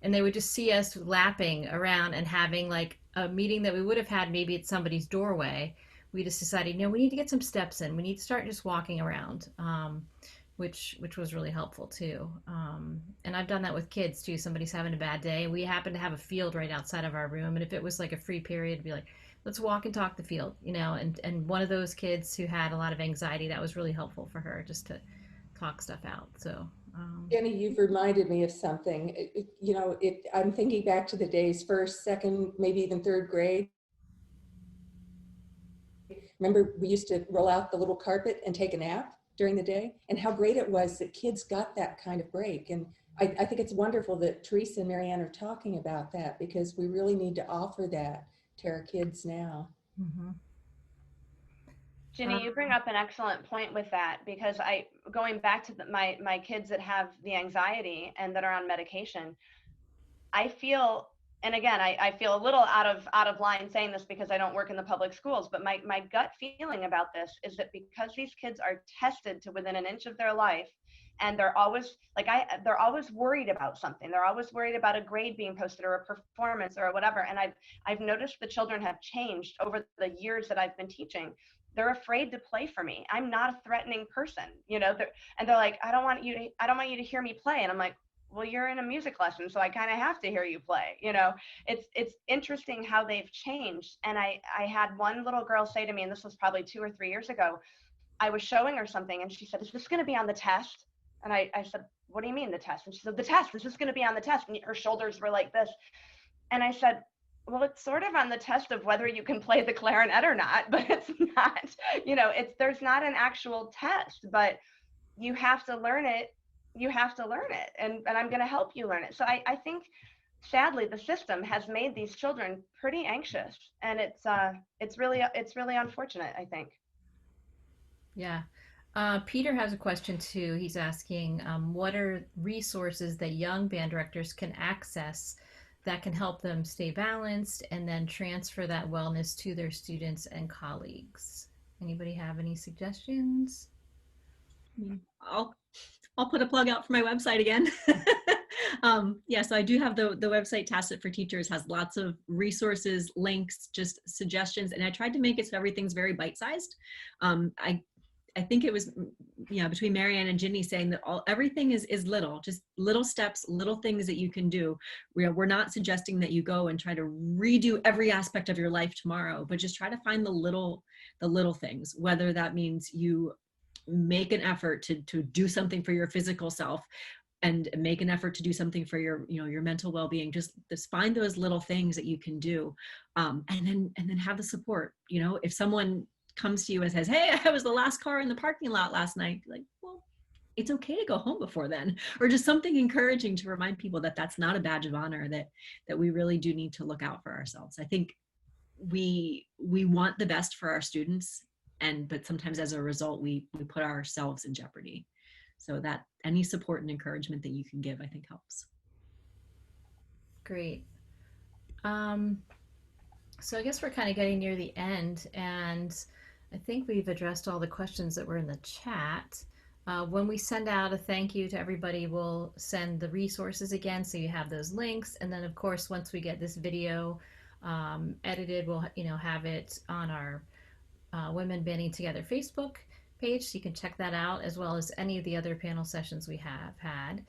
And they would just see us lapping around and having like a meeting that we would have had maybe at somebody's doorway. We just decided, no, we need to get some steps in. We need to start just walking around, which was really helpful too. And I've done that with kids too. Somebody's having a bad day. We happen to have a field right outside of our room, and if it was like a free period, it'd be like, let's walk and talk the field, you know. And one of those kids who had a lot of anxiety, that was really helpful for her just to talk stuff out. So Jenny, you've reminded me of something. I'm thinking back to the days, first, second, maybe even third grade. Remember, we used to roll out the little carpet and take a nap during the day, and how great it was that kids got that kind of break. And I think it's wonderful that Teresa and Marianne are talking about that, because we really need to offer that to our kids now. mm-hmm. Ginny, you bring up an excellent point with that, because going back to my kids that have the anxiety and that are on medication, I feel, and again, I feel a little out of line saying this because I don't work in the public schools, but my gut feeling about this is that because these kids are tested to within an inch of their life, and they're always they're always worried about something. They're always worried about a grade being posted or a performance or whatever. And I've noticed the children have changed over the years that I've been teaching. They're afraid to play for me. I'm not a threatening person, you know. They're like, I don't want you to hear me play. And I'm like, well, you're in a music lesson, so I kind of have to hear you play. You know, it's interesting how they've changed. And I had one little girl say to me, and this was probably 2 or 3 years ago, I was showing her something, and she said, "Is this going to be on the test?" And I said, "What do you mean the test?" And she said, "The test. Is this going to be on the test?" And her shoulders were like this. And I said, well, it's sort of on the test of whether you can play the clarinet or not, but it's not, you know, there's not an actual test, but you have to learn it. You have to learn it. And I'm going to help you learn it. So I think sadly the system has made these children pretty anxious, and it's really unfortunate, I think. Yeah. Peter has a question too. He's asking, what are resources that young band directors can access that can help them stay balanced and then transfer that wellness to their students and colleagues? Anybody have any suggestions? I'll put a plug out for my website again. Yeah, so I do have the website Tacit for Teachers, has lots of resources, links, just suggestions, and I tried to make it so everything's very bite-sized. I think it was, between Marianne and Ginny saying that everything is little, just little steps, little things that you can do. We're not suggesting that you go and try to redo every aspect of your life tomorrow, but just try to find the little things, whether that means you make an effort to do something for your physical self and make an effort to do something for your mental well-being. Just find those little things that you can do, and then have the support. If someone comes to you and says, "Hey, I was the last car in the parking lot last night," like, well, it's okay to go home before then, or just something encouraging to remind people that that's not a badge of honor, that we really do need to look out for ourselves. I think we want the best for our students, but sometimes as a result we put ourselves in jeopardy. So that any support and encouragement that you can give, I think, helps. Great. So I guess we're kind of getting near the end, and I think we've addressed all the questions that were in the chat. When we send out a thank you to everybody, we'll send the resources again, so you have those links. And then, of course, once we get this video edited, we'll have it on our Women Banding Together Facebook page, so you can check that out, as well as any of the other panel sessions we have had.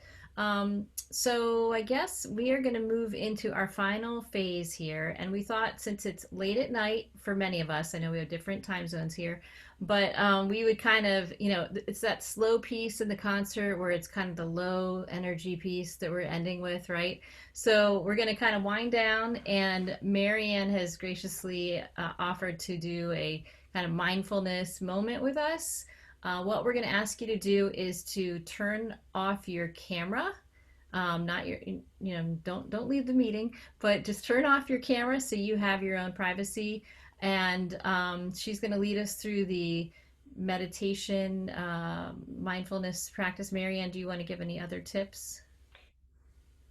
So I guess we are going to move into our final phase here. And we thought, since it's late at night for many of us, I know we have different time zones here, but we would kind of, it's that slow piece in the concert where it's kind of the low energy piece that we're ending with, right? So we're going to kind of wind down, and Marianne has graciously offered to do a kind of mindfulness moment with us. What we're going to ask you to do is to turn off your camera. Not your, don't leave the meeting, but just turn off your camera so you have your own privacy. And she's going to lead us through the meditation, mindfulness practice. Marianne, do you want to give any other tips?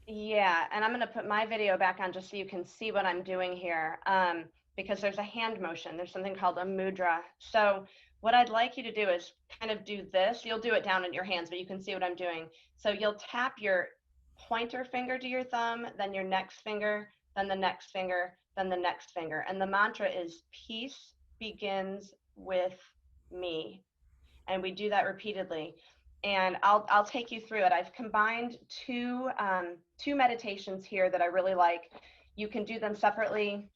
Yeah, and I'm going to put my video back on just so you can see what I'm doing here, because there's a hand motion. There's something called a mudra. So What I'd like you to do is kind of do this. You'll do it down in your hands, but you can see what I'm doing. So you'll tap your pointer finger to your thumb, then your next finger, then the next finger, then the next finger. And the mantra is peace begins with me. And we do that repeatedly. And I'll take you through it. I've combined two meditations here that I really like. You can do them separately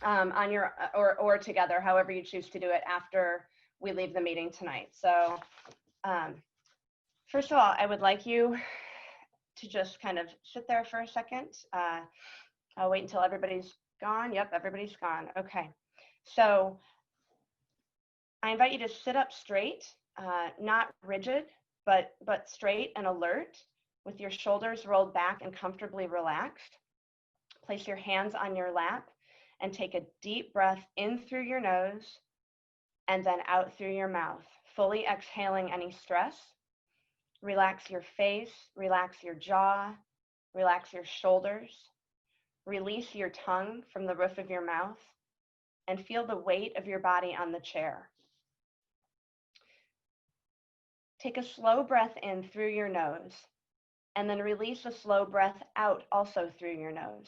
on your or together, however you choose to do it after we leave the meeting tonight. So first of all, I would like you to just kind of sit there for a second. I'll wait until everybody's gone. Yep, everybody's gone. Okay. So I invite you to sit up straight, not rigid, but straight and alert, with your shoulders rolled back and comfortably relaxed. Place your hands on your lap and take a deep breath in through your nose and then out through your mouth, fully exhaling any stress. Relax your face, relax your jaw, relax your shoulders. Release your tongue from the roof of your mouth and feel the weight of your body on the chair. Take a slow breath in through your nose and then release a slow breath out also through your nose.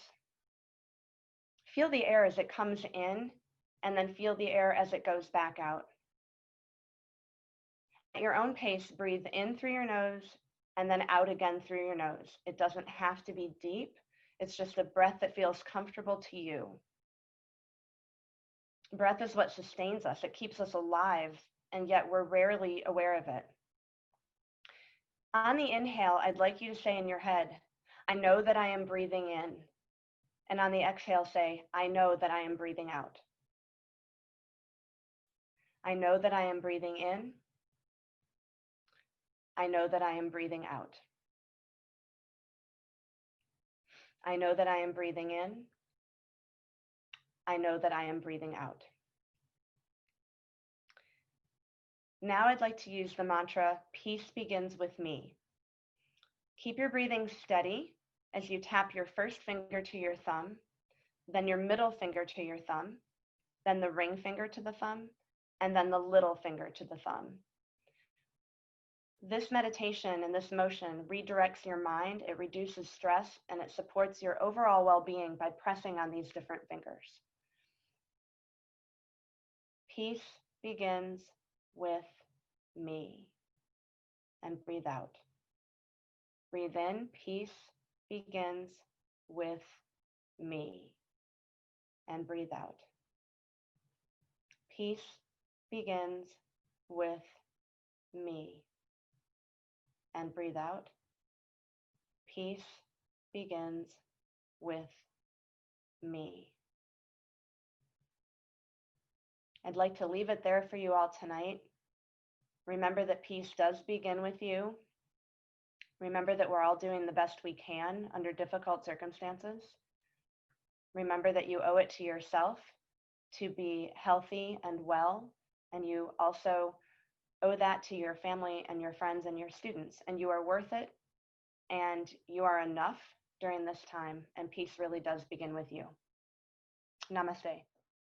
Feel the air as it comes in and then feel the air as it goes back out. At your own pace, breathe in through your nose and then out again through your nose. It doesn't have to be deep. It's just a breath that feels comfortable to you. Breath is what sustains us. It keeps us alive, and yet we're rarely aware of it. On the inhale, I'd like you to say in your head, I know that I am breathing in. And on the exhale, say, I know that I am breathing out. I know that I am breathing in. I know that I am breathing out. I know that I am breathing in. I know that I am breathing out. Now I'd like to use the mantra, peace begins with me. Keep your breathing steady as you tap your first finger to your thumb, then your middle finger to your thumb, then the ring finger to the thumb, and then the little finger to the thumb. This meditation and this motion redirects your mind, it reduces stress, and it supports your overall well-being by pressing on these different fingers. Peace begins with me. And breathe out. Breathe in, peace begins with me. And breathe out. Peace begins with me. And breathe out. Peace begins with me. I'd like to leave it there for you all tonight. Remember that peace does begin with you. Remember that we're all doing the best we can under difficult circumstances. Remember that you owe it to yourself to be healthy and well, and you also owe that to your family and your friends and your students, and you are worth it, and you are enough during this time, and peace really does begin with you. Namaste.